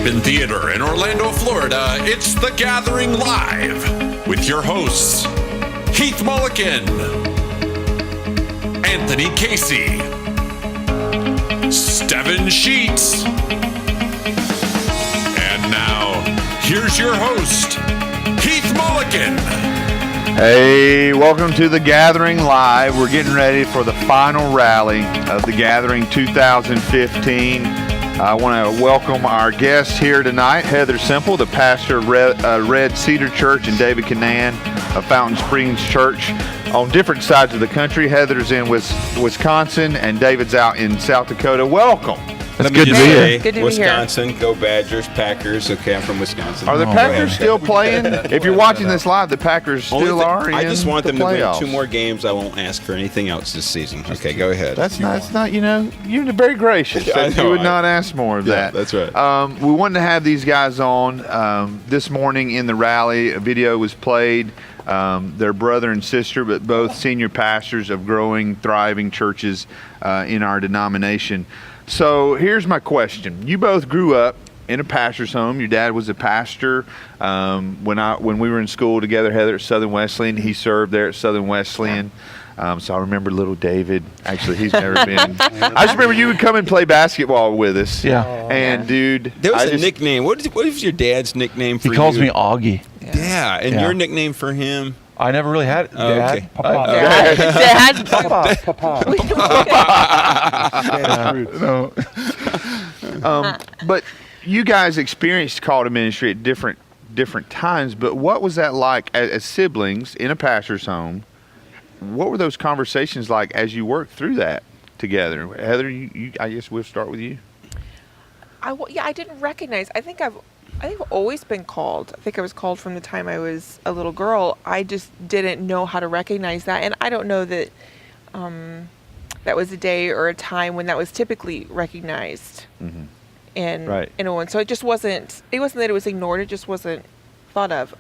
Drive-In Theater in Orlando, Florida, it's The Gathering Live with your hosts, Heath Mulligan, Anthony Casey, Steven Sheets, and now, here's your host, Heath Mulligan. Hey, welcome to The Gathering Live. We're getting ready for the final rally of The Gathering 2015. I want to welcome our guests here tonight, Heather Semple, the pastor of Red Cedar Church, and David Kinann of Fountain Springs Church on different sides of the country. Heather's in Wisconsin, and David's out in South Dakota. Welcome. It's good to be here. Good to Wisconsin, go Badgers, Packers. Okay, I'm from Wisconsin. Are the Packers still playing? If you're watching this live, the Packers still are in the playoffs. I just want them to win 2 more games. I won't ask for anything else this season. Okay, go ahead. That's not, you're very gracious. You would not ask more of that. That's right. We wanted to have these guys on this morning in the rally. A video was played. They're brother and sister, but both senior pastors of growing, thriving churches in our denomination. So here's my question. You both grew up in a pastor's home. Your dad was a pastor. When we were in school together, Heather at Southern Wesleyan, he served there at Southern Wesleyan. So I remember little David. Actually, he's never been. I just remember you would come and play basketball with us. Yeah. And dude, there was a nickname. What is your dad's nickname for you? He calls me Augie. Yeah, and your nickname for him? I never really had it. Dad. Okay. Papa. Dad. No. But you guys experienced call to ministry at different times. But what was that like as siblings in a pastor's home? What were those conversations like as you worked through that together? Heather, I guess we'll start with you. I didn't recognize. I think I've always been called. I think I was called from the time I was a little girl. I just didn't know how to recognize that. And I don't know that that was a day or a time when that was typically recognized. Mm-hmm. And so it wasn't that it was ignored, it just wasn't thought of.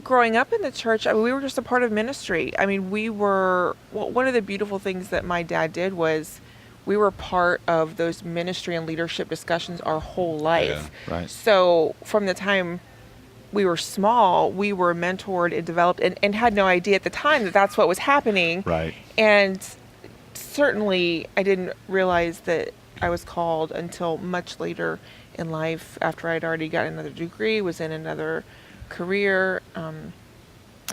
Growing up in the church, we were just a part of ministry. One of the beautiful things that my dad did was we were part of those ministry and leadership discussions our whole life. Yeah, right. So from the time we were small, we were mentored and developed and had no idea at the time that that's what was happening. Right. And certainly I didn't realize that I was called until much later in life, after I'd already got another degree, was in another career,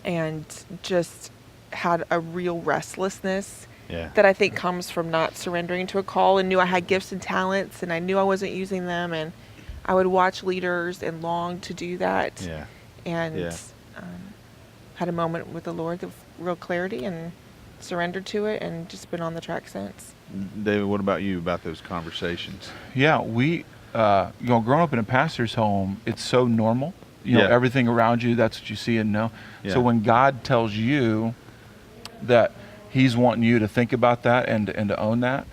and just had a real restlessness that I think comes from not surrendering to a call, and knew I had gifts and talents and I knew I wasn't using them, and I would watch leaders and long to do that. Had a moment with the Lord of real clarity and surrendered to it, and just been on the track since. David, what about you about those conversations? Yeah, we growing up in a pastor's home, it's so normal. Everything around you, that's what you see and know. Yeah. So when God tells you that He's wanting you to think about that and to own that,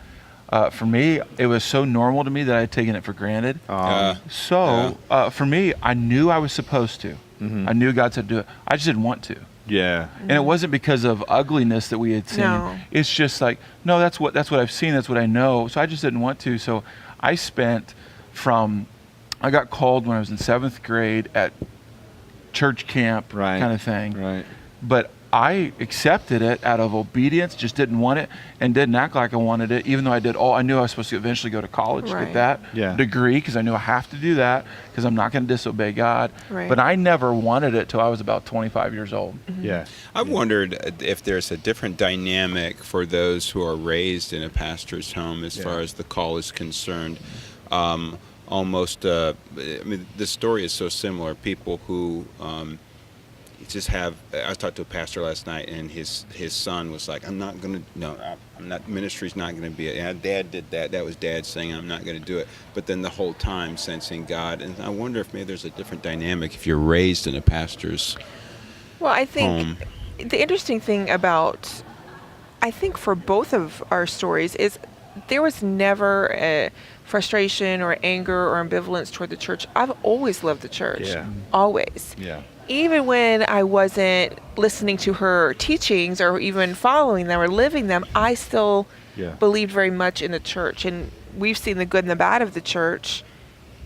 for me, it was so normal to me that I had taken it for granted. For me, I knew I was supposed to. Mm-hmm. I knew God said do it. I just didn't want to. Yeah. And it wasn't because of ugliness that we had seen. No. It's just like, no, that's what I've seen, that's what I know. So I just didn't want to. So I got called when I was in 7th grade at church camp kind of thing. Right. But I accepted it out of obedience, just didn't want it, and didn't act like I wanted it, even though I knew I was supposed to eventually go to college to get that degree, because I knew I have to do that, because I'm not going to disobey God. Right. But I never wanted it till I was about 25 years old. Mm-hmm. Yeah. I've wondered if there's a different dynamic for those who are raised in a pastor's home as far as the call is concerned. The story is so similar. People who just have. I was talking to a pastor last night, and his son was like, ministry's not going to be it. And Dad did that. That was Dad saying, I'm not going to do it. But then the whole time sensing God. And I wonder if maybe there's a different dynamic if you're raised in a pastor's I think home. The interesting thing about, I think for both of our stories, is there was never a frustration or anger or ambivalence toward the church. I've always loved the church. Yeah. Always. Yeah. Even when I wasn't listening to her teachings or even following them or living them, I still believed very much in the church. And we've seen the good and the bad of the church.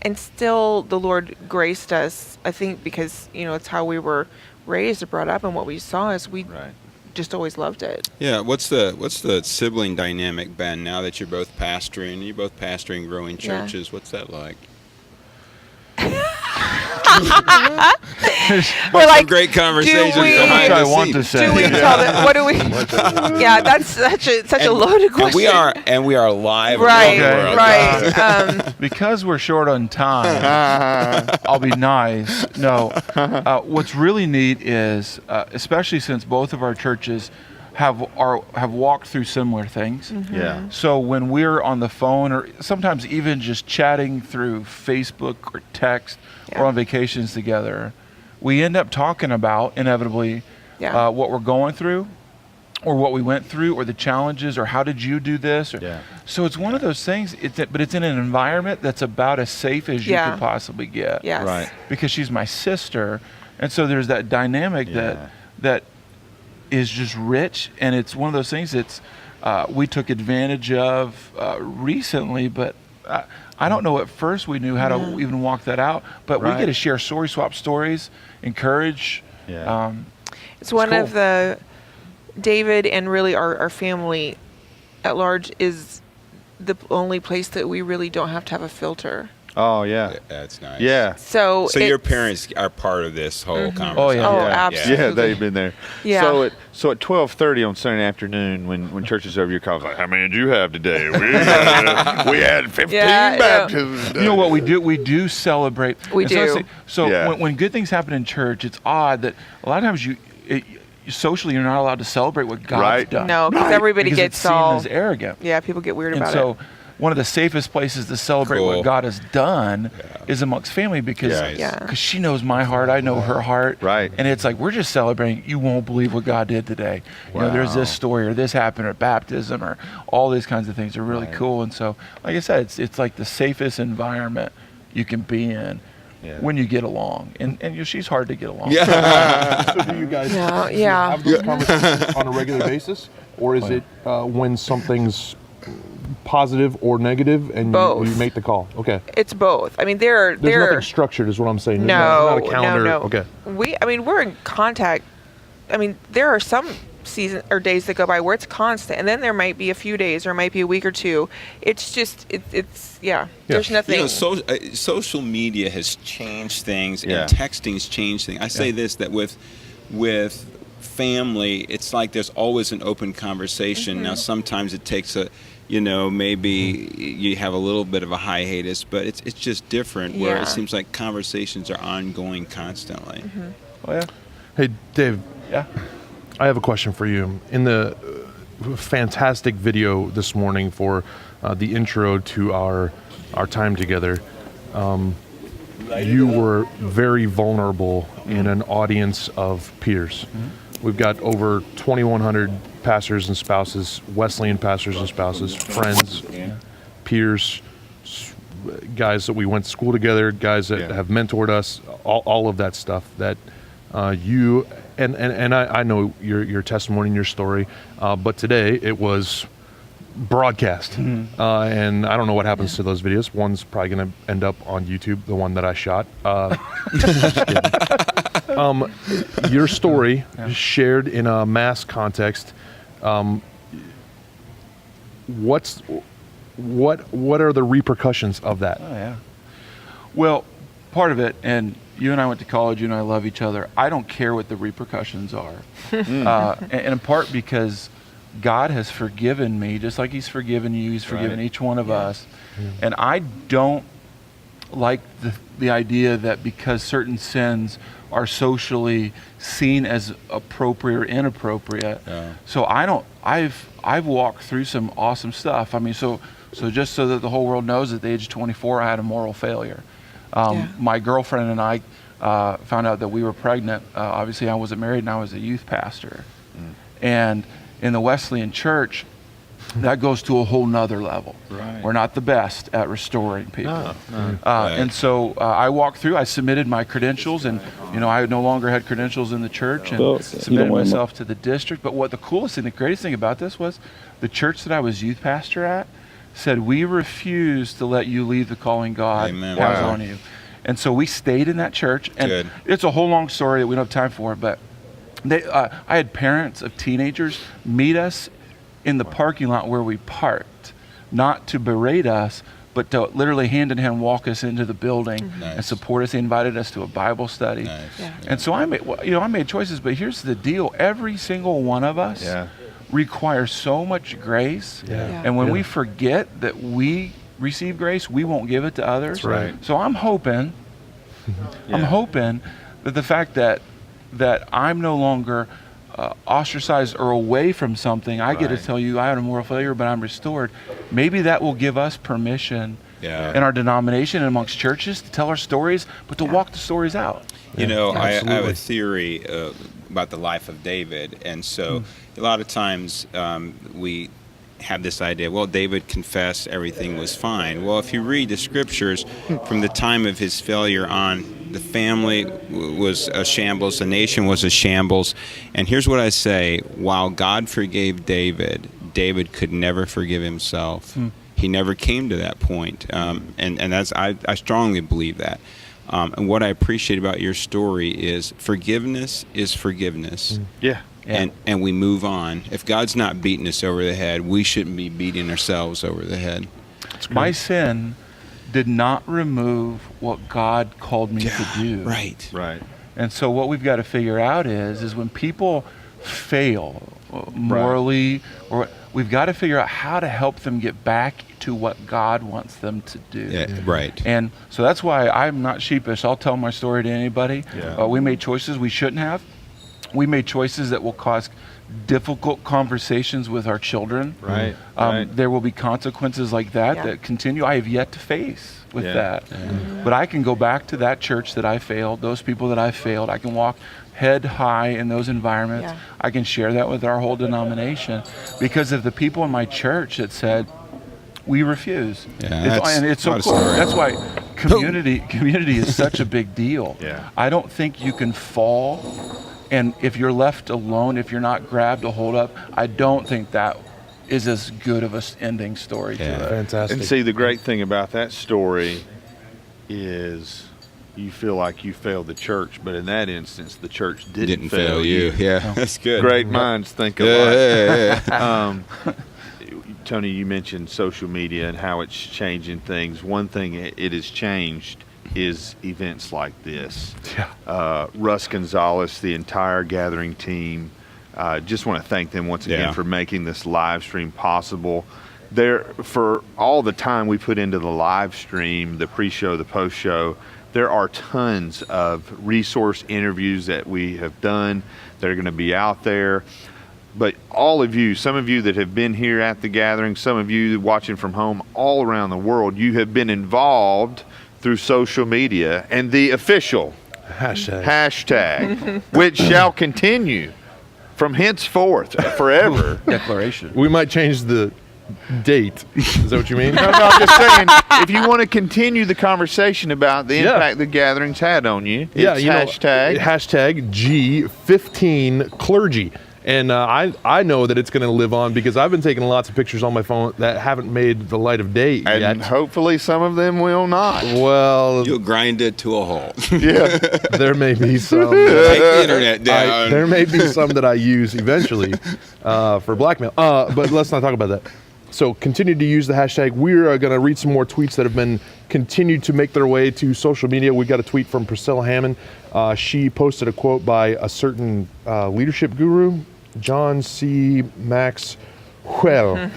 and still the Lord graced us, I think, because, it's how we were raised or brought up, and what we saw is we just always loved it. Yeah, what's the sibling dynamic, Ben, now that you're both pastoring growing churches? What's that like? We're like, great conversations. I want to say. Do we tell them? What do we? Yeah, that's such a loaded question. And we are live. Right, around the world. right. Because we're short on time, I'll be nice. No, what's really neat is, especially since both of our churches have walked through similar things. Mm-hmm. Yeah. So when we're on the phone, or sometimes even just chatting through Facebook or text, or on vacations together, we end up talking about, inevitably, what we're going through, or what we went through, or the challenges, or how did you do this? So it's one of those things, but it's in an environment that's about as safe as you could possibly get. Yes. Right. Because she's my sister, and so there's that dynamic that is just rich, and it's one of those things that's we took advantage of recently, but I don't know at first we knew how to even walk that out, but we get to share stories, swap stories, encourage. It's one of the, David and really our family at large is the only place that we really don't have to have a filter. Oh, yeah. That's nice. Yeah. So your parents are part of this whole conversation. Oh, yeah. Oh, absolutely. Yeah, they've been there. Yeah. So at 12:30 on Sunday afternoon, when church is over, your call's like, how many did you have today? We had 15 baptisms. You know what we do? We do celebrate. We do. When good things happen in church, it's odd that a lot of times socially you're not allowed to celebrate what God's done. No, because everybody because gets it's seen all as arrogant. Yeah, people get weird about it. One of the safest places to celebrate what God has done is amongst family, because she knows my heart, I know her heart. Right. And it's like, we're just celebrating. You won't believe what God did today. Wow. There's this story, or this happened, or baptism, or all these kinds of things are really cool. And so, like I said, it's like the safest environment you can be in when you get along. And she's hard to get along. Yeah. So do you guys have those conversations on a regular basis? Or is it when something's positive or negative, and you make the call? Okay. It's both. I mean, there's nothing structured, is what I'm saying. No, not a calendar. No. Okay. We're in contact. I mean, there are some season or days that go by where it's constant, and then there might be a few days, or it might be a week or two. It's just it's There's nothing. Social media has changed things, and texting's changed things. I say this, that with family, it's like there's always an open conversation. Mm-hmm. Now, sometimes it takes maybe you have a little bit of a hiatus, but it's just different, where it seems like conversations are ongoing constantly. Mm-hmm. Oh, yeah. Hey, Dave. Yeah. I have a question for you. In the fantastic video this morning for the intro to our time together, you were very vulnerable in an audience of peers. Mm-hmm. We've got over 2,100 pastors and spouses, Wesleyan pastors and spouses, friends, peers, guys that we went to school together, guys that have mentored us, all of that stuff that you and I know your testimony and your story, but today it was broadcast, and I don't know what happens to those videos. One's probably going to end up on YouTube, the one that I shot. Just kidding. Your story shared in a mass context. What are the repercussions of that? Oh, yeah. Well, part of it, and you and I went to college, you and I love each other. I don't care what the repercussions are. And in part because God has forgiven me, just like He's forgiven you, He's forgiven each one of us. And I don't like the idea that because certain sins are socially seen as appropriate or inappropriate. So I've walked through some awesome stuff. I mean, so just so that the whole world knows, at the age of 24, I had a moral failure. My girlfriend and I found out that we were pregnant. Obviously, I wasn't married, and I was a youth pastor. And in the Wesleyan church, that goes to a whole nother level. Right. We're not the best at restoring people. And so I walked through, I submitted my credentials, and I no longer had credentials in the church, and submitted myself to the district. But what the coolest thing, the greatest thing about this was, the church that I was youth pastor at, said, we refuse to let you leave the calling God Amen. has Wow. on you. And so we stayed in that church. And Good. it's a whole long story that we don't have time for, but I had parents of teenagers meet us in the parking lot where we parked, not to berate us, but to literally hand in hand walk us into the building and Nice. support us. They invited us to a Bible study. Nice. Yeah. And so I made choices, but here's the deal. Every single one of us requires so much grace. Yeah. And when Yeah. we forget that we receive grace, we won't give it to others. That's right. So I'm hoping that the fact that I'm no longer ostracized or away from something, I get to Right. tell you I had a moral failure, but I'm restored. Maybe that will give us permission Yeah. in our denomination and amongst churches to tell our stories, but to walk the stories out. You know, I have Absolutely. a theory about the life of David, and so a lot of times we have this idea, well, David confessed everything was fine. Well, if you read the scriptures, from the time of his failure on, the family was a shambles, the nation was a shambles. And here's what I say, while God forgave David, David could never forgive himself. He never came to that point. And that's, I strongly believe that. And what I appreciate about your story is forgiveness is forgiveness. Yeah. And we move on. If God's not beating us over the head, we shouldn't be beating ourselves over the head. My sin did not remove what God called me to do. Right. Right. And so what we've got to figure out is when people fail morally, or we've got to figure out how to help them get back to what God wants them to do. Yeah, right. And so that's why I'm not sheepish. I'll tell my story to anybody. Yeah. We made choices we shouldn't have. We made choices that will cause difficult conversations with our children. Right. Right. There will be consequences like that Yeah. that continue. I have yet to face with Yeah. that. But I can go back to that church that I failed, those people that I failed. I can walk head high in those environments. Yeah. I can share that with our whole denomination because of the people in my church that said, we refuse. Yeah, And it's so what a cool. story. That's why community is such a big deal. Yeah. I don't think you can fall, and if you're left alone, if you're not grabbed a hold up, I don't think that is as good of an ending story Yeah. to it. Fantastic. And see, the great thing about that story is you feel like you failed the church, but in that instance, the church didn't fail you. Yeah, that's good. Great minds think Yeah, alike. yeah, yeah. Tony, you mentioned social media and how it's changing things. One thing it has changed is events like this. Yeah. Russ Gonzalez, the entire Gathering team, just want to thank them once again Yeah. for making this live stream possible. For all the time we put into the live stream, the pre-show, the post-show, there are tons of resource interviews that we have done that are going to be out there. But all of you, some of you that have been here at the gathering, some of you watching from home all around the world, you have been involved through social media and the official hashtag, which shall continue from henceforth forever. Declaration. We might change the date. Is that what you mean? No, I'm just saying, if you want to continue the conversation about the impact the gatherings had on you, it's hashtag G15 clergy. And I know that it's going to live on because I've been taking lots of pictures on my phone that haven't made the light of day and yet. hopefully some of them will not. Well, You'll grind it to a halt. Yeah. there may be some. Take the internet down. There may be some that I use eventually for blackmail. But let's not talk about that. So continue to use the hashtag. We're going to read some more tweets that have been continued to make their way to social media. We got a tweet from Priscilla Hammond. She posted a quote by a certain leadership guru, John C. Maxwell.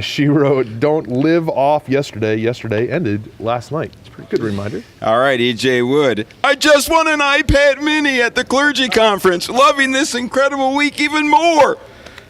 She wrote, "Don't live off yesterday. Yesterday ended last night." It's a pretty good reminder. All right, EJ Wood. I just won an iPad mini at the clergy conference. Loving this incredible week even more.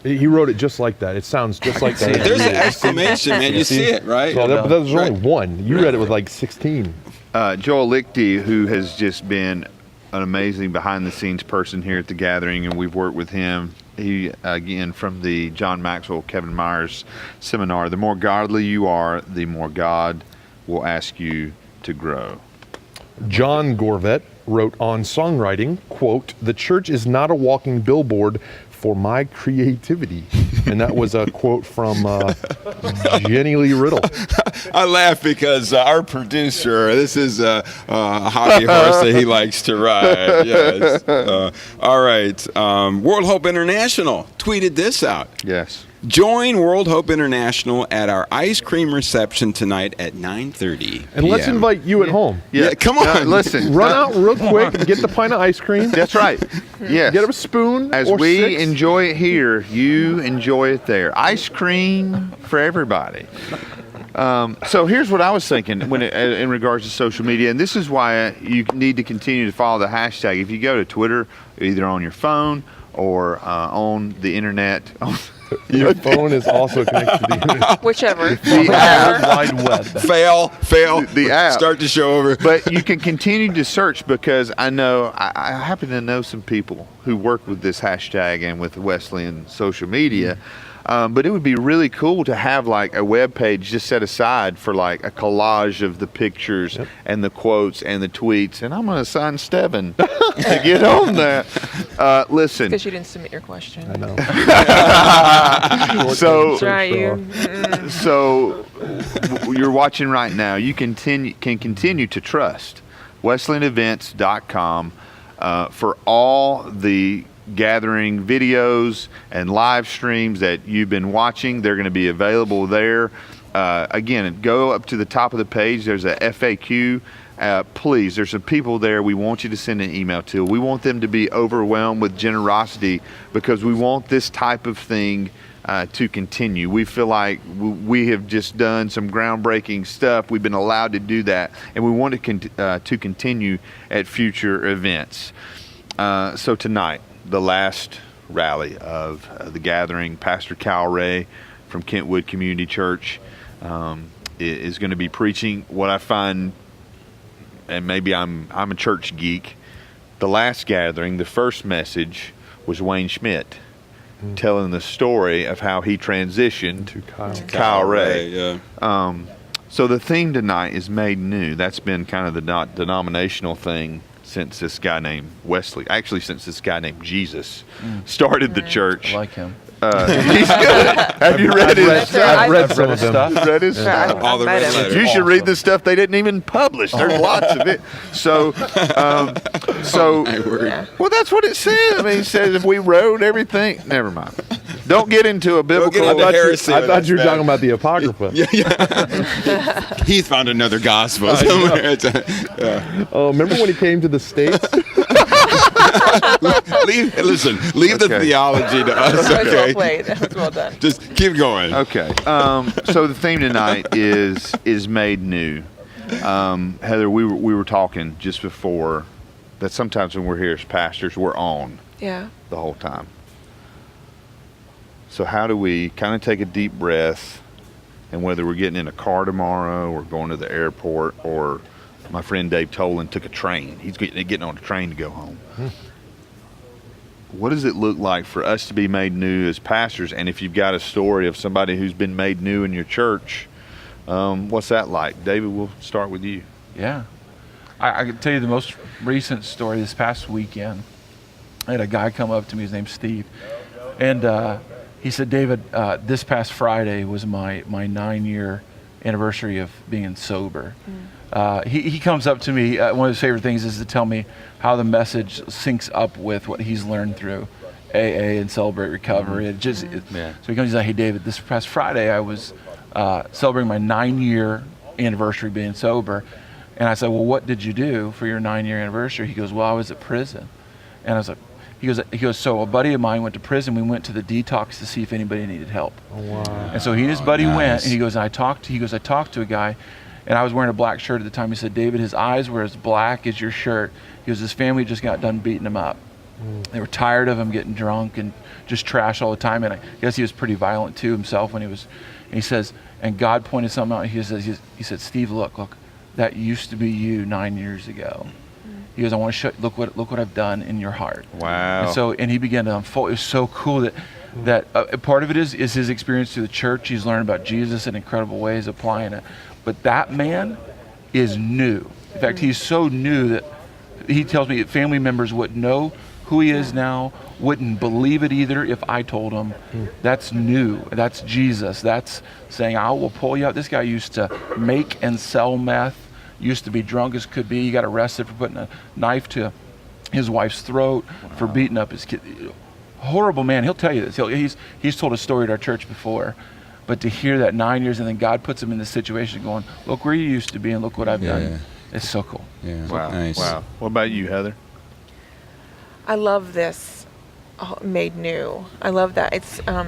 He wrote it just like that. It sounds just like that. There's an exclamation, man. You see it, right? Well, but there's only one. You read it with like 16. Joel Lichty, who has just been an amazing behind-the-scenes person here at the gathering, and we've worked with him. He, again, from the John Maxwell, Kevin Myers seminar, the more godly you are, the more God will ask you to grow. John Gorvet wrote on songwriting, quote, "The church is not a walking billboard for my creativity." And that was a quote from Jenny Lee Riddle. I laugh because our producer, this is a hobby horse that he likes to ride. Yes. All right. World Hope International tweeted this out. Yes. Join World Hope International at our ice cream reception tonight at 9:30. And let's invite you at home. Yeah, come on. Listen. Run out real quick and get the pint of ice cream. That's right. Yes. Get a spoon. As or we 6. enjoy it here, you enjoy it there. Ice cream for everybody. So here's what I was thinking when in regards to social media, and this is why you need to continue to follow the hashtag. If you go to Twitter, either on your phone or on the internet. Your phone is also connected to the internet. Whichever. World Wide Web. Fail. The app. Start the show over. But you can continue to search because I know I happen to know some people who work with this hashtag and with Wesleyan social media. But it would be really cool to have like a web page just set aside for like a collage of the pictures and the quotes and the tweets. And I'm going to assign Steven to get on that. Listen. Because you didn't submit your question. I know. So, That's right, you. so you're watching right now. You can continue to trust WesleyanEvents.com for all the gathering videos and live streams that you've been watching. They're going to be available there. Again, go up to the top of the page. There's a FAQ. Please, there's some people there we want you to send an email to. We want them to be overwhelmed with generosity because we want this type of thing to continue. We feel like we have just done some groundbreaking stuff. We've been allowed to do that, and we want to continue at future events. So tonight, the last rally of the gathering, Pastor Cal Ray from Kentwood Community Church is going to be preaching what I find, and maybe I'm a church geek. The last gathering, the first message was Wayne Schmidt telling the story of how he transitioned to Kyle Ray. Yeah. So the theme tonight is made new. That's been kind of the denominational thing since this guy named Wesley, actually since this guy named Jesus started the church. I like him. He's good. Have you read his stuff? I've read some of them. Read his stuff? All the red letters. You should read the stuff they didn't even publish. There's lots of it. So, well, that's what it says. I mean, it says if we wrote everything, never mind. Don't get into a biblical. into heresy. I thought you were talking about the Apocrypha. Heath found another gospel somewhere. Remember when he came to the States? Leave the theology to us. That was well Okay. played. That was well done. Just keep going. Okay. So the theme tonight is made new. Heather, we were talking just before that sometimes when we're here as pastors, we're on Yeah. the whole time. So how do we kind of take a deep breath, and whether we're getting in a car tomorrow or going to the airport, or my friend Dave Tolan took a train. He's getting on a train to go home. What does it look like for us to be made new as pastors? And if you've got a story of somebody who's been made new in your church, what's that like? David, we'll start with you. Yeah. I can tell you the most recent story this past weekend. I had a guy come up to me, his name's Steve, and he said, David, this past Friday was my 9-year anniversary of being sober. He comes up to me, one of his favorite things is to tell me how the message syncs up with what he's learned through AA and Celebrate Recovery. So he comes, he's like, hey David, this past Friday I was celebrating my 9-year anniversary being sober. And I said, well, what did you do for your 9-year anniversary? He goes, well, I was at prison. And I was like, he goes, so a buddy of mine went to prison. We went to the detox to see if anybody needed help. Oh, wow. And so he and his buddy went, and he goes, I talked to a guy, and I was wearing a black shirt at the time. He said, David, his eyes were as black as your shirt. He goes, his family just got done beating him up. They were tired of him getting drunk and just trash all the time. And I guess he was pretty violent too himself when he was, and he says, and God pointed something out. He said, Steve, look, that used to be you 9 years ago. He goes, I want to show, look what I've done in your heart. Wow. And he began to unfold. It was so cool that part of it is his experience through the church. He's learned about Jesus in incredible ways, applying it. But that man is new. In fact, he's so new that he tells me that family members wouldn't know who he is now, wouldn't believe it either if I told him. That's new. That's Jesus. That's saying, I will pull you out. This guy used to make and sell meth, used to be drunk as could be. He got arrested for putting a knife to his wife's throat, for beating up his kid. Horrible man. He'll tell you this. He's told a story at our church before. But to hear that 9 years and then God puts him in this situation going, look where you used to be and look what I've done. It's so cool. Yeah. Wow. Nice. Wow. What about you, Heather? I love this made new. I love that. It's I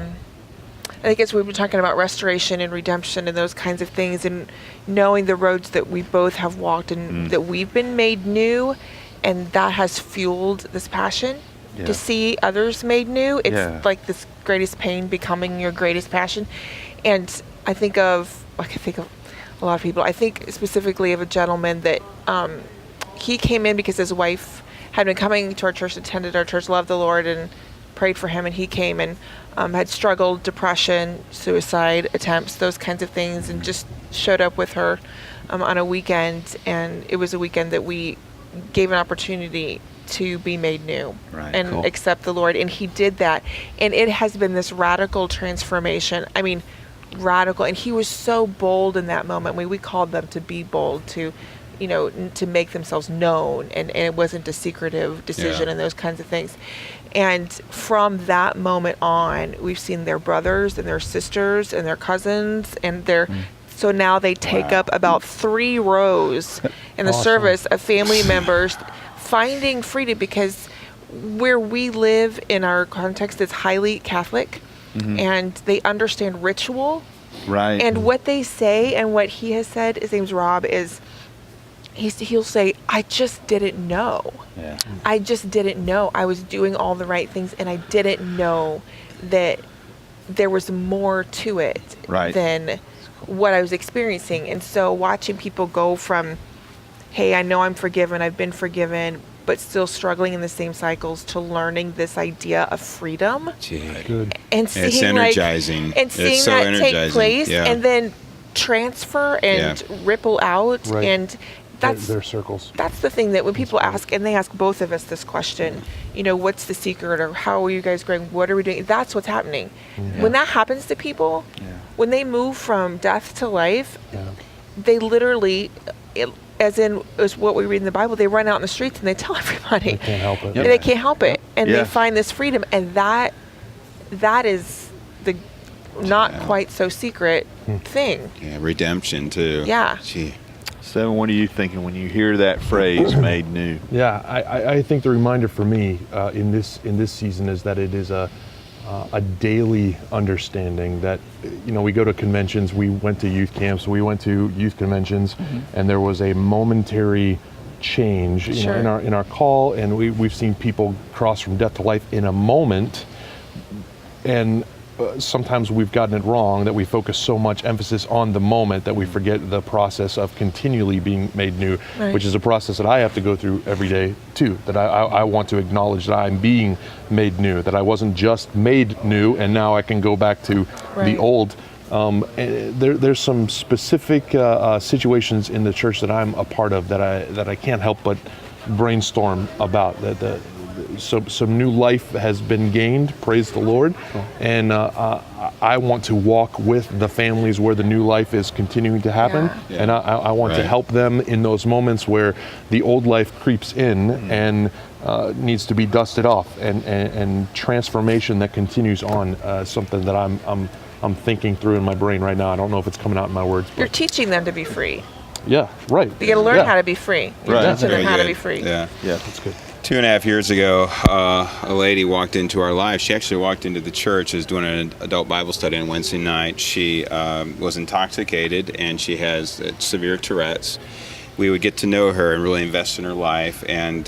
think as we've been talking about restoration and redemption and those kinds of things, and knowing the roads that we both have walked and that we've been made new, and that has fueled this passion to see others made new. It's like this greatest pain becoming your greatest passion. And I think of a lot of people. I think specifically of a gentleman that he came in because his wife had been coming to our church, attended our church, loved the Lord, and prayed for him. And he came and had struggled, depression, suicide attempts, those kinds of things, and just showed up with her on a weekend. And it was a weekend that we gave an opportunity to be made new and accept the Lord. And he did that. And it has been this radical transformation. I mean, radical. And he was so bold in that moment. I mean, we called them to be bold, to to make themselves known, and it wasn't a secretive decision and those kinds of things. And from that moment on, we've seen their brothers and their sisters and their cousins and their so now they take up about 3 rows in the service of family members finding freedom, because where we live in our context is highly Catholic, and they understand ritual. Right. And what they say and what he has said, his name's Rob, is he'll say, I just didn't know. Yeah. I just didn't know. I was doing all the right things, and I didn't know that there was more to it than what I was experiencing. And so watching people go from, hey, I know I'm forgiven, I've been forgiven, but still struggling in the same cycles, to learning this idea of freedom. Good. And seeing It's energizing. and seeing it's so that energizing. take place, Yeah. and then transfer and ripple out. Right. And that's their circles. That's the thing that when people ask, and they ask both of us this question, what's the secret, or how are you guys growing? What are we doing? That's what's happening. When that happens to people, when they move from death to life, they literally, as what we read in the Bible, they run out in the streets and they tell everybody. They can't help it. And they can't help it. And they find this freedom. And that is the not quite so secret thing. Yeah, redemption too. Yeah. Gee. Seven, what are you thinking when you hear that phrase, made new? Yeah, I think the reminder for me in this season is that it is a daily understanding that, we go to conventions, we went to youth camps, we went to youth conventions, and there was a momentary change in our call, and we've seen people cross from death to life in a moment, and sometimes we've gotten it wrong, that we focus so much emphasis on the moment that we forget the process of continually being made new, which is a process that I have to go through every day too, that I want to acknowledge that I'm being made new, that I wasn't just made new and now I can go back to the old. There's some specific situations in the church that I'm a part of that I can't help but brainstorm about, that some new life has been gained, praise the Lord, and I want to walk with the families where the new life is continuing to happen, and I want to help them in those moments where the old life creeps in and needs to be dusted off, and transformation that continues on, something that I'm thinking through in my brain right now. I don't know if it's coming out in my words. You're teaching them to be free. Yeah, right. You got to learn how to be free. You're teaching them how to be free. Yeah, that's good. 2.5 years ago, a lady walked into our life. She actually walked into the church, was doing an adult Bible study on Wednesday night. She was intoxicated, and she has severe Tourette's. We would get to know her and really invest in her life, and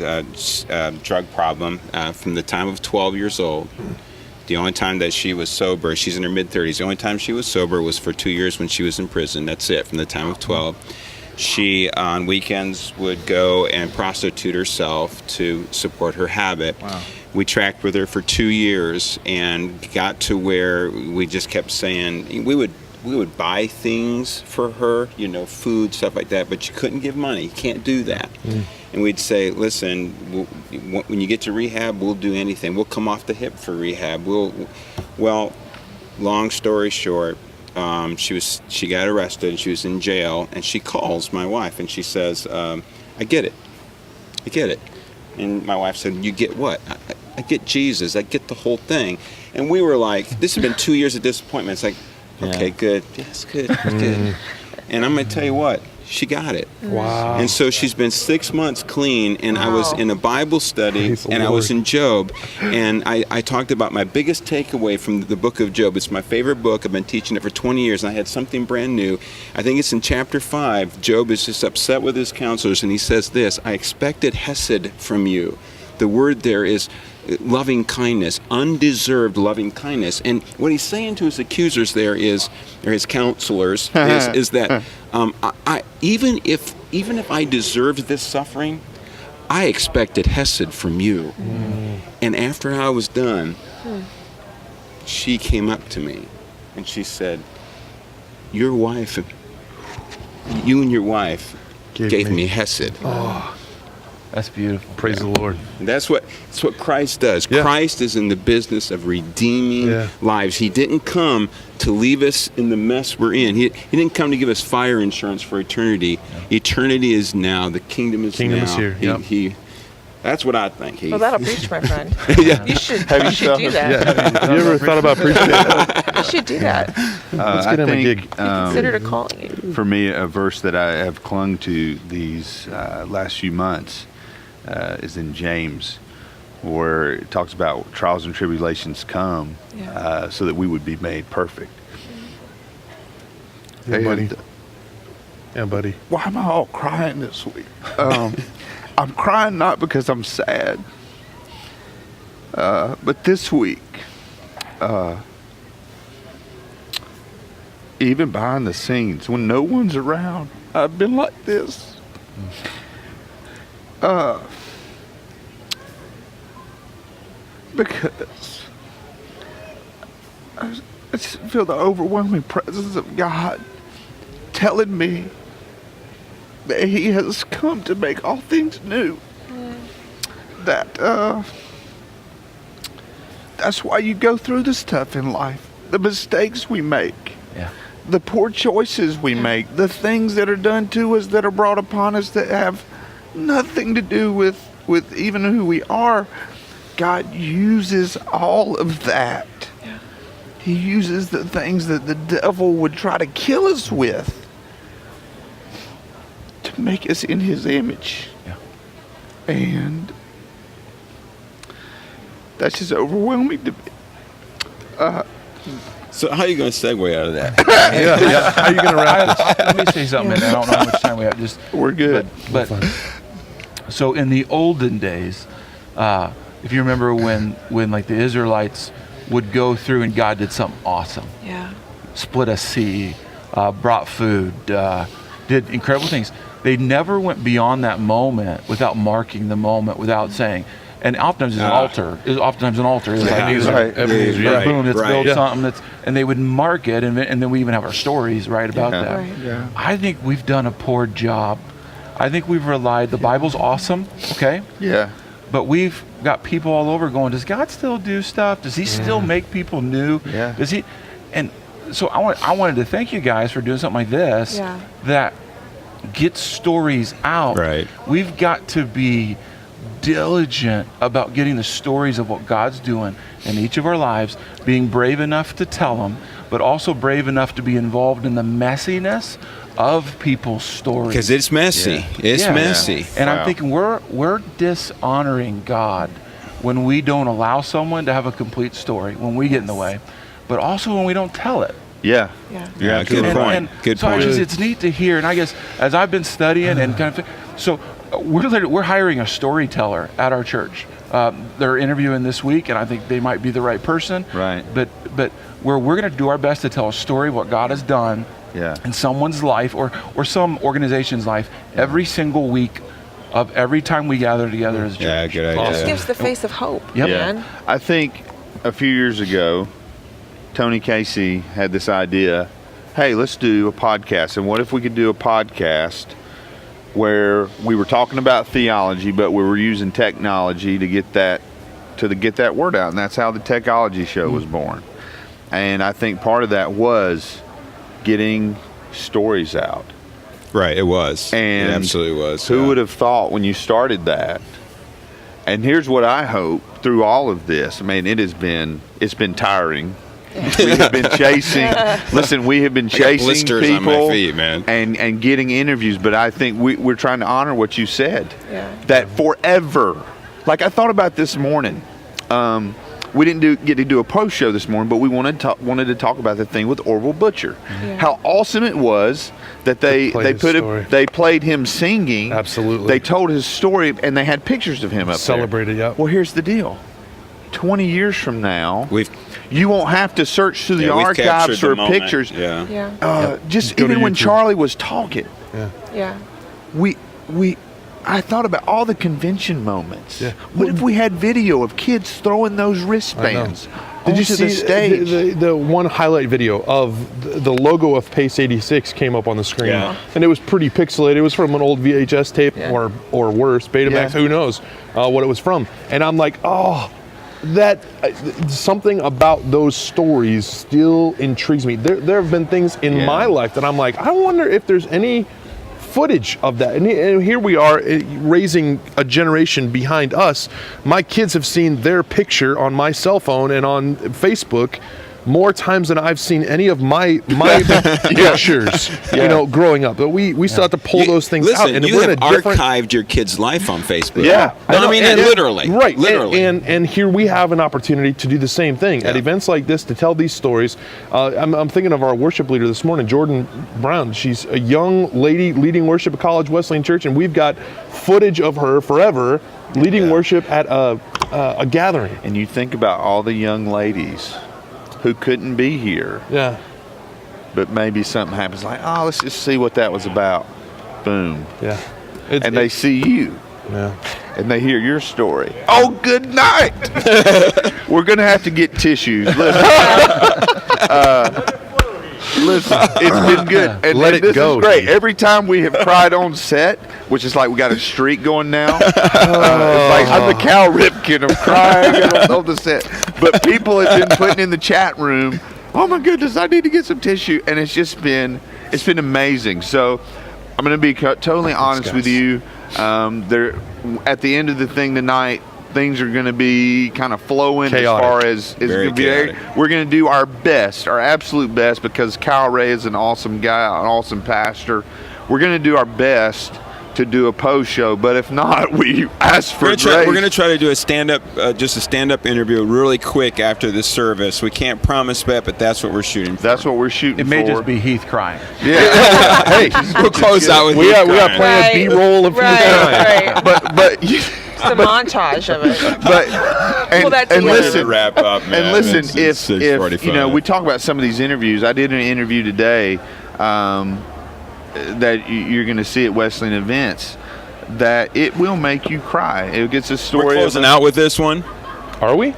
drug problem from the time of 12 years old. The only time that she was sober, she's in her mid-30s, the only time she was sober was for 2 years when she was in prison. That's it, from the time of 12. She, on weekends, would go and prostitute herself to support her habit. Wow. We tracked with her for 2 years and got to where we just kept saying, we would buy things for her, food, stuff like that, but you couldn't give money. You can't do that. And we'd say, listen, when you get to rehab, we'll do anything. We'll come off the hip for rehab. Well, long story short, she got arrested and she was in jail, and she calls my wife and she says, I get it. And my wife said, you get what? I get Jesus. I get the whole thing. And we were like, this has been 2 years of disappointment. It's like, okay, good. Yes, good. Good. And I'm going to tell you what, she got it. Wow. And so she's been 6 months clean, and I was in a Bible study, and I was in Job, and I talked about my biggest takeaway from the book of Job. It's my favorite book. I've been teaching it for 20 years, and I had something brand new. I think it's in chapter 5. Job is just upset with his counselors, and he says this, I expected hesed from you. The word there is loving kindness, undeserved loving kindness. And what he's saying to his accusers there is, or his counselors, is that I even if I deserved this suffering, I expected hesed from you. And after I was done, she came up to me and she said, you and your wife gave me hesed. That's beautiful. Praise the Lord. And that's what Christ does. Yeah. Christ is in the business of redeeming lives. He didn't come to leave us in the mess we're in. He didn't come to give us fire insurance for eternity. Yeah. Eternity is now. The kingdom is now. Is here. He that's what I think. Well, that'll preach, my friend. Yeah. You should do that. You ever thought about preaching? You should do that. Let's get him a gig. Consider it a calling. For me, a verse that I have clung to these last few months is in James, where it talks about trials and tribulations come so that we would be made perfect. Yeah, buddy. Yeah, buddy. Why am I all crying this week? I'm crying not because I'm sad, but this week, even behind the scenes, when no one's around, I've been like this. Because I just feel the overwhelming presence of God telling me that He has come to make all things new. That's why you go through the stuff in life, the mistakes we make, the poor choices we make, the things that are done to us that are brought upon us that have nothing to do with even who we are. God uses all of that. Yeah. He uses the things that the devil would try to kill us with to make us in His image. Yeah. And that's just overwhelming to me. So how are you going to segue out of that? How are you going to wrap this? Let me say something, and I don't know how much time we have. We're good. But so in the olden days, if you remember when like the Israelites would go through and God did something awesome. Yeah. Split a sea, brought food, did incredible things. They never went beyond that moment without marking the moment, without saying, and oftentimes it's an altar. Oftentimes an altar is like, boom, let's build something and they would mark it, and then we even have our stories about that. Right. Yeah. I think we've done a poor job. I think we've relied. The Bible's awesome, okay? Yeah. But we've got people all over going, does God still do stuff? Does He still make people new? Yeah. Does He? And so I wanted to thank you guys for doing something like this that gets stories out. Right. We've got to be diligent about getting the stories of what God's doing in each of our lives, being brave enough to tell them, but also brave enough to be involved in the messiness of people's stories. Because it's messy. Yeah. It's messy. And I'm thinking we're dishonoring God when we don't allow someone to have a complete story, when we get in the way, but also when we don't tell it. Yeah. Good point. Good point. It's neat to hear. And I guess as I've been studying and kind of, so we're hiring a storyteller at our church. They're interviewing this week, and I think they might be the right person. Right. But we're going to do our best to tell a story of what God has done in someone's life or some organization's life every single week of every time we gather together as a church. Yeah, good idea. It just gives the face of hope. Yep. Man. I think a few years ago, Tony Casey had this idea, hey, let's do a podcast. And what if we could do a podcast where we were talking about theology, but we were using technology to get that word out, and that's how the Techology Show was born. And I think part of that was getting stories out. Right, it was. And it absolutely was. Who would have thought when you started that? And here's what I hope through all of this. I mean, it's been tiring. We have been chasing. Listen, we have been chasing blisters people on my feet, man. and getting interviews. But I think we're trying to honor what you said. Yeah. That forever. Like I thought about this morning. We didn't get to do a post show this morning, but we wanted to talk about the thing with Orville Butcher. Yeah. How awesome it was that they played him singing. Absolutely. They told his story and they had pictures of him up Celebrated, there. yep. Well, here's the deal. 20 years from now, We've you won't have to search through the we've archives captured the or moment. pictures. Yeah. Just Go to even when YouTube. Charlie was talking, Yeah. I thought about all the convention moments. Yeah. What if we had video of kids throwing those wristbands Did you onto see the stage? the one highlight video of the logo of Pace 86 came up on the screen, Yeah. and it was pretty pixelated. It was from an old VHS tape or worse, Betamax. Yeah. Who knows what it was from? And I'm like, oh, that something about those stories still intrigues me. There have been things in my life that I'm like, I wonder if there's any footage of that. And here we are raising a generation behind us. My kids have seen their picture on my cell phone and on Facebook more times than I've seen any of my pictures, growing up. But we still have to pull those things out. And you have archived your kid's life on Facebook. Yeah. No, I mean, literally. Right. Literally. And here we have an opportunity to do the same thing at events like this, to tell these stories. I'm thinking of our worship leader this morning, Jordan Brown. She's a young lady leading worship at College Wesleyan Church, and we've got footage of her forever leading worship at a gathering. And you think about all the young ladies who couldn't be here. Yeah. But maybe something happens like, oh, let's just see what that was about. Boom. Yeah. And they see you. Yeah. And they hear your story. Oh, good night. We're going to have to get tissues. Listen, it's been good. And Let it this go, is great. dude. Every time we have cried on set, which is like we got a streak going now. It's like I'm the Cal Ripken of crying on the set. But people have been putting in the chat room, oh my goodness, I need to get some tissue. And it's been amazing. So I'm going to be totally honest with you. At the end of the thing tonight, things are going to be kind of flowing Chaotic. as far as Very chaotic. we're going to do our best, our absolute best, because Kyle Ray is an awesome guy, an awesome pastor. We're going to do our best to do a post show, but if not, we ask for grace. We're going to try to do a stand-up interview really quick after this service. We can't promise that, but that's what we're shooting for. That's what we're shooting for. It may just be Heath crying. Yeah. Hey, We'll close out with we got crying. plenty of B-roll of Right. but It's a montage of it. and that's and the other- listen, to wrap up, man. and listen, It's if 6:45. we talk about some of these interviews. I did an interview today that you're going to see at Wesleyan events. That it will make you cry. It gets a story. We're closing out with this one. Are we?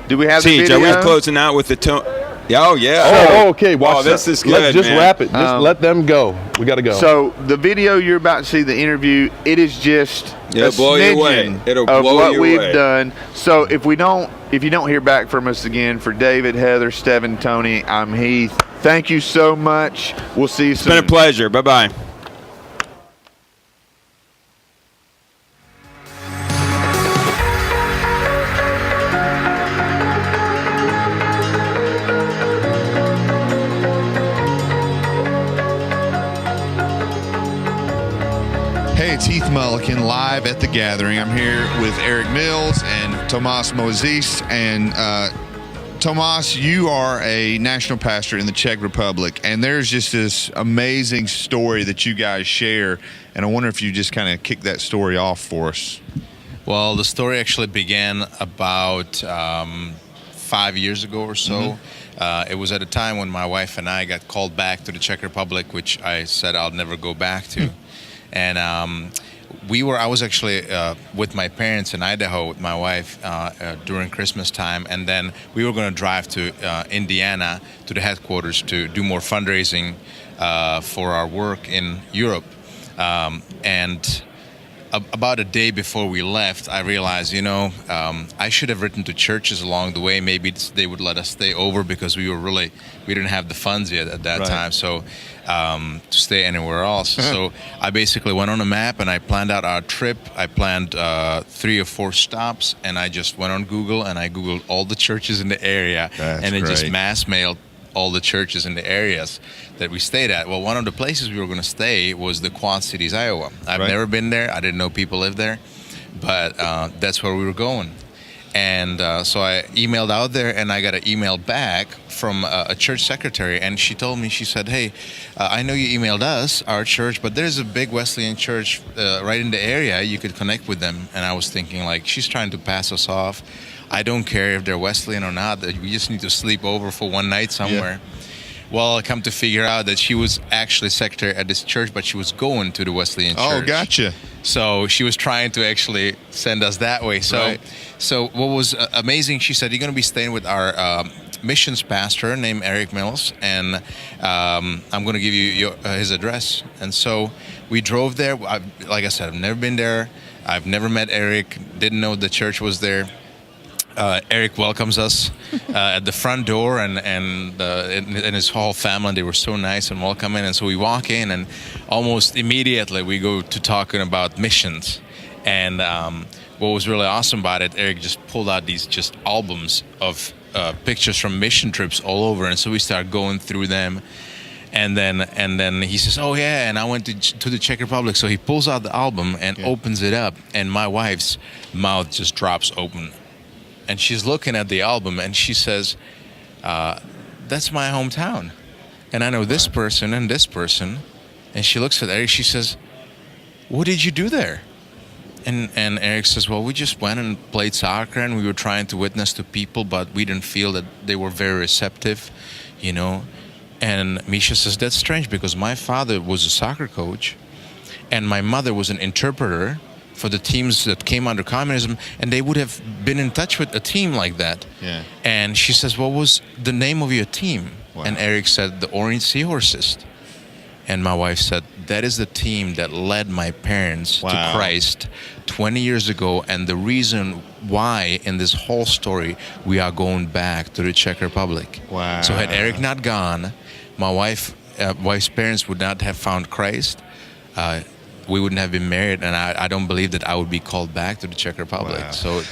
Do we have the Siege, video? are we closing out with the tone? Oh, yeah. Oh, okay. Watch Oh, this that. is good, Let's just man. wrap it. Just let them go. We got to go. So the video you're about to see, the interview, it is just It'll a blow you away. smidgen It'll of blow what you we've away. done. So if you don't hear back from us again, for David, Heather, Steven, Tony, I'm Heath. Thank you so much. We'll see you soon. It's been a pleasure. Bye-bye. Hey, it's Heath Mulliken live at the gathering. I'm here with Eric Mills and Tomas Moses. And Tomas, you are a national pastor in the Czech Republic, and there's just this amazing story that you guys share. And I wonder if you just kind of kick that story off for us. Well, the story actually began about 5 years ago or so. It was at a time when my wife and I got called back to the Czech Republic, which I said I'll never go back to. And I was actually with my parents in Idaho with my wife during Christmas time, and then we were going to drive to Indiana to the headquarters to do more fundraising for our work in Europe. And about a day before we left, I realized, I should have written to churches along the way. Maybe they would let us stay over because we didn't have the funds yet at that time. So to stay anywhere else. So I basically went on a map and I planned out our trip. I planned 3 or 4 stops, and I just went on Google and I Googled all the churches in the area. That's and it just great. mass mailed all the churches in the areas that we stayed at. Well, one of the places we were going to stay was the Quad Cities, Iowa. I've never been there. I didn't know people lived there, but that's where we were going. And so I emailed out there, and I got an email back from a church secretary, and she told me, she said, hey, I know you emailed us, our church, but there's a big Wesleyan church right in the area. You could connect with them. And I was thinking, like, she's trying to pass us off. I don't care if they're Wesleyan or not. We just need to sleep over for one night somewhere. Yeah. Well, I come to figure out that she was actually secretary at this church, but she was going to the Wesleyan church. Oh, gotcha. So she was trying to actually send us that way. So, so what was amazing, she said, you're going to be staying with our missions pastor named Eric Mills, and I'm going to give you his address. And so we drove there. Like I said, I've never been there. I've never met Eric. Didn't know the church was there. Eric welcomes us at the front door, and his whole family. They were so nice and welcoming. And so we walk in, and almost immediately we go to talking about missions. And what was really awesome about it, Eric just pulled out these just albums of pictures from mission trips all over, and so we start going through them. And then he says, oh yeah, and I went to the Czech Republic. So he pulls out the album and opens it up, and my wife's mouth just drops open. And she's looking at the album, and she says, that's my hometown. And I know this person and this person. And she looks at Eric, she says, what did you do there? And Eric says, well, we just went and played soccer, and we were trying to witness to people, but we didn't feel that they were very receptive, And Misha says, that's strange, because my father was a soccer coach, and my mother was an interpreter for the teams that came under communism, and they would have been in touch with a team like that. Yeah. And she says, what was the name of your team? Wow. And Eric said, the Orange Seahorses. And my wife said, that is the team that led my parents to Christ 20 years ago, and the reason why in this whole story we are going back to the Czech Republic. Wow. So had Eric not gone, my wife's parents would not have found Christ. We wouldn't have been married, and I don't believe that I would be called back to the Czech Republic. Wow.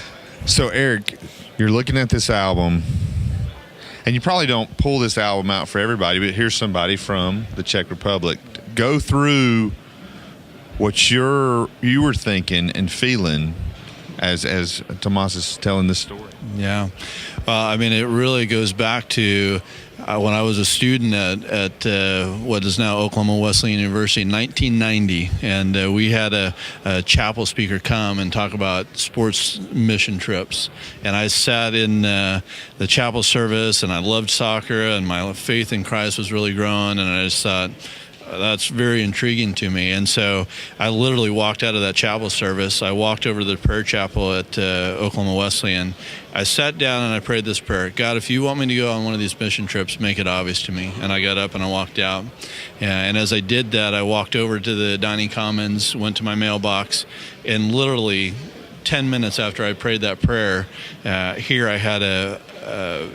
So Eric, you're looking at this album, and you probably don't pull this album out for everybody, but here's somebody from the Czech Republic. Go through what you were thinking and feeling as Tomas is telling this story. Yeah. I mean, it really goes back to when I was a student at what is now Oklahoma Wesleyan University in 1990, and we had a chapel speaker come and talk about sports mission trips. And I sat in the chapel service, and I loved soccer, and my faith in Christ was really growing, and I just thought, that's very intriguing to me. And so I literally walked out of that chapel service. I walked over to the prayer chapel at Oklahoma Wesleyan. I sat down and I prayed this prayer: God, if you want me to go on one of these mission trips, make it obvious to me. And I got up and I walked out. And as I did that, I walked over to the dining commons, went to my mailbox, and literally 10 minutes after I prayed that prayer, here I had a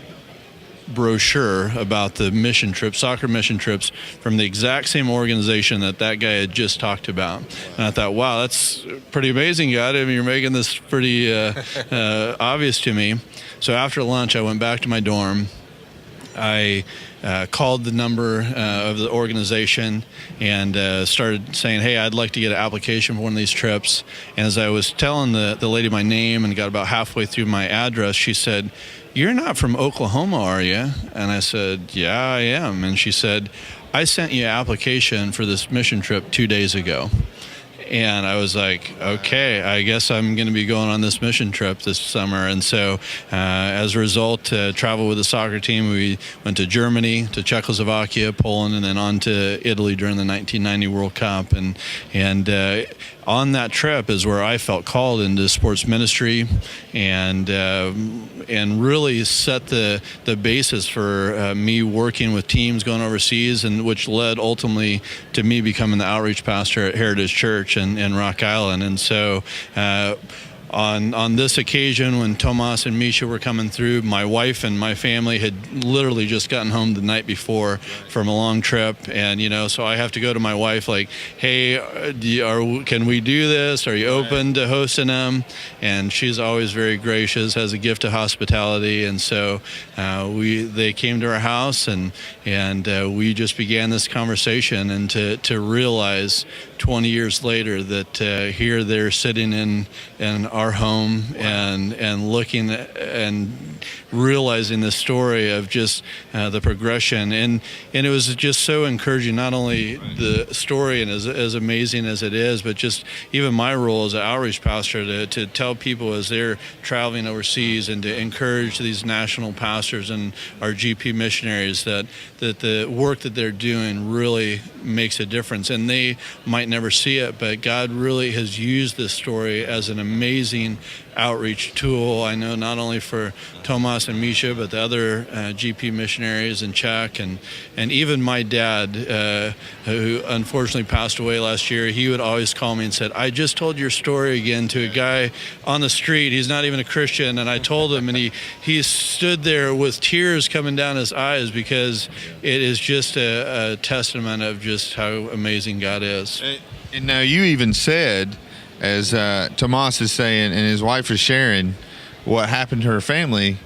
brochure about the mission trips, soccer mission trips, from the exact same organization that guy had just talked about. And I thought, wow, that's pretty amazing, God. I mean, you're making this pretty obvious to me. So after lunch, I went back to my dorm. I called the number of the organization and started saying, hey, I'd like to get an application for one of these trips. And as I was telling the lady my name and got about halfway through my address, she said, you're not from Oklahoma, are you? And I said, yeah, I am. And she said, I sent you an application for this mission trip 2 days ago. And I was like, okay, I guess I'm going to be going on this mission trip this summer. And so as a result, traveled with the soccer team. We went to Germany, to Czechoslovakia, Poland, and then on to Italy during the 1990 World Cup. And on that trip is where I felt called into sports ministry, and really set the basis for me working with teams going overseas, and which led ultimately to me becoming the outreach pastor at Heritage Church in Rock Island. And so on this occasion, when Tomas and Misha were coming through, my wife and my family had literally just gotten home the night before from a long trip, and so I have to go to my wife like, hey, can we do this? Are you open to hosting them? And she's always very gracious, has a gift of hospitality, and so they came to our house, and we just began this conversation, and to realize 20 years later that here they're sitting in our home and looking and realizing the story of just the progression, and it was just so encouraging, not only the story and as amazing as it is, but just even my role as an outreach pastor to tell people as they're traveling overseas and to encourage these national pastors and our GP missionaries that the work that they're doing really makes a difference, and they might never see it, but God really has used this story as an amazing outreach tool. I know not only for Tomas and Misha, but the other GP missionaries in Czech, and even my dad, who unfortunately passed away last year. He would always call me and said, I just told your story again to a guy on the street. He's not even a Christian, and I told him, and he stood there with tears coming down his eyes, because it is just a testament of just how amazing God is. And now you even said, as Tomas is saying and his wife is sharing what happened to her family,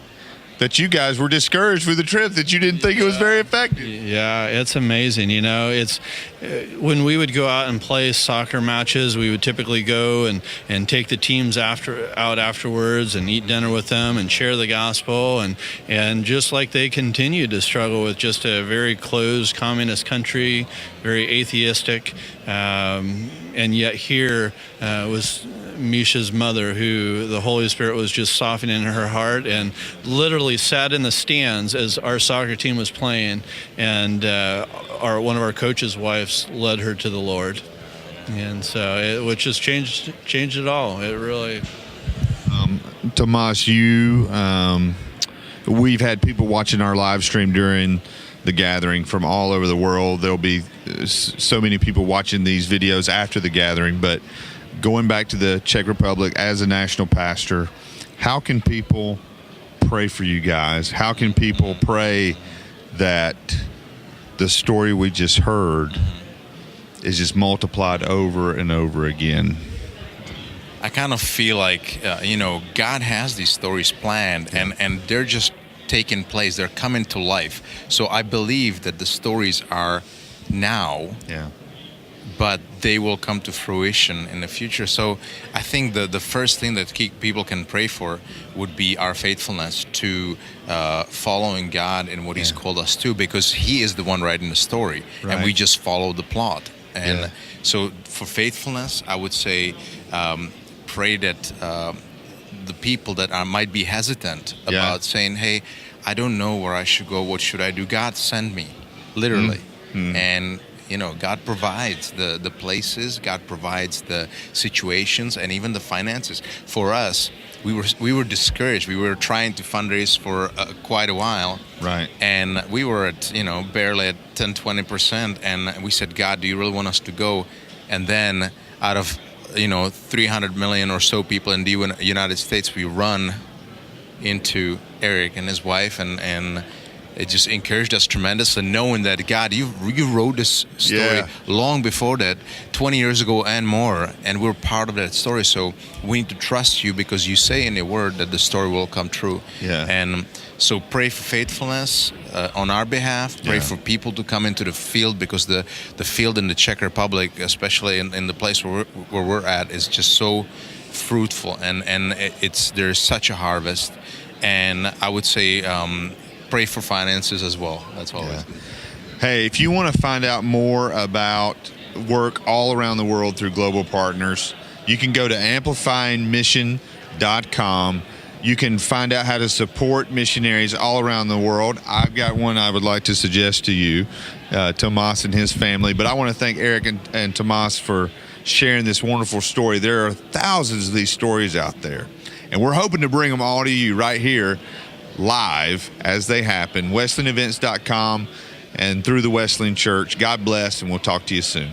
that you guys were discouraged with the trip, that you didn't think it was very effective. Yeah, it's amazing. It's when we would go out and play soccer matches, we would typically go and take the teams out afterwards and eat dinner with them and share the gospel, and just like they continued to struggle with just a very closed communist country, very atheistic, and yet here was Misha's mother, who the Holy Spirit was just softening her heart, and literally sat in the stands as our soccer team was playing, and one of our coach's wives led her to the Lord, and so which just changed it all. It really. Tomas, we've had people watching our live stream during the gathering from all over the world. There'll be so many people watching these videos after the gathering, but going back to the Czech Republic as a national pastor, how can people pray for you guys? How can people pray that the story we just heard is just multiplied over and over again? I kind of feel like, God has these stories planned, and they're just taking place. They're coming to life. So I believe that the stories are now. Yeah. But they will come to fruition in the future. So I think the first thing that people can pray for would be our faithfulness to following God in what He's called us to, because He is the one writing the story, and we just follow the plot. And so for faithfulness, I would say pray that the people that might be hesitant about saying, hey, I don't know where I should go, what should I do? God send me, literally. And God provides the places, God provides the situations, and even the finances. For us, we were discouraged. We were trying to fundraise for quite a while, right? And we were at barely at 10-20%. And we said, God, do you really want us to go? And then out of 300 million or so people in the United States, we run into Eric and his wife, and it just encouraged us tremendously, knowing that, God, you wrote this story long before that, 20 years ago and more, and we're part of that story. So we need to trust you, because you say in your word that the story will come true. Yeah. And so pray for faithfulness on our behalf. Pray for people to come into the field, because the field in the Czech Republic, especially in the place where we're at, is just so fruitful, and there's such a harvest. And I would say pray for finances as well. That's always good. Hey, if you want to find out more about work all around the world through Global Partners, you can go to amplifyingmission.com. You can find out how to support missionaries all around the world. I've got one I would like to suggest to you, Tomas and his family. But I want to thank Eric and Tomas for sharing this wonderful story. There are thousands of these stories out there, and we're hoping to bring them all to you right here live as they happen. WesleyanEvents.com and through the Wesleyan Church. God bless, and we'll talk to you soon.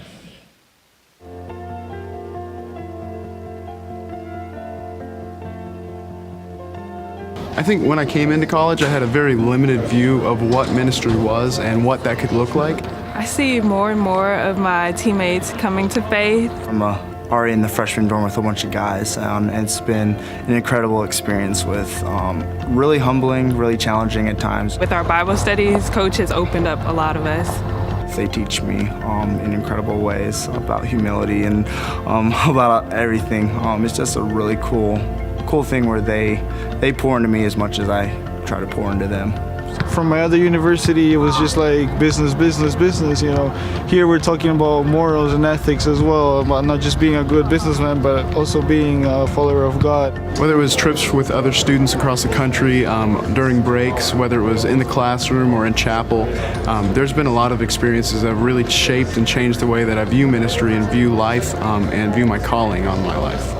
I think when I came into college, I had a very limited view of what ministry was and what that could look like. I see more and more of my teammates coming to faith. I'm already in the freshman dorm with a bunch of guys, and it's been an incredible experience with really humbling, really challenging at times. With our Bible studies, Coach has opened up a lot of us. They teach me in incredible ways about humility and about everything. It's just a really cool thing where they pour into me as much as I try to pour into them. From my other university, it was just like business, you know. Here we're talking about morals and ethics as well, about not just being a good businessman, but also being a follower of God. Whether it was trips with other students across the country, during breaks, whether it was in the classroom or in chapel, there's been a lot of experiences that have really shaped and changed the way that I view ministry and view life and view my calling on my life.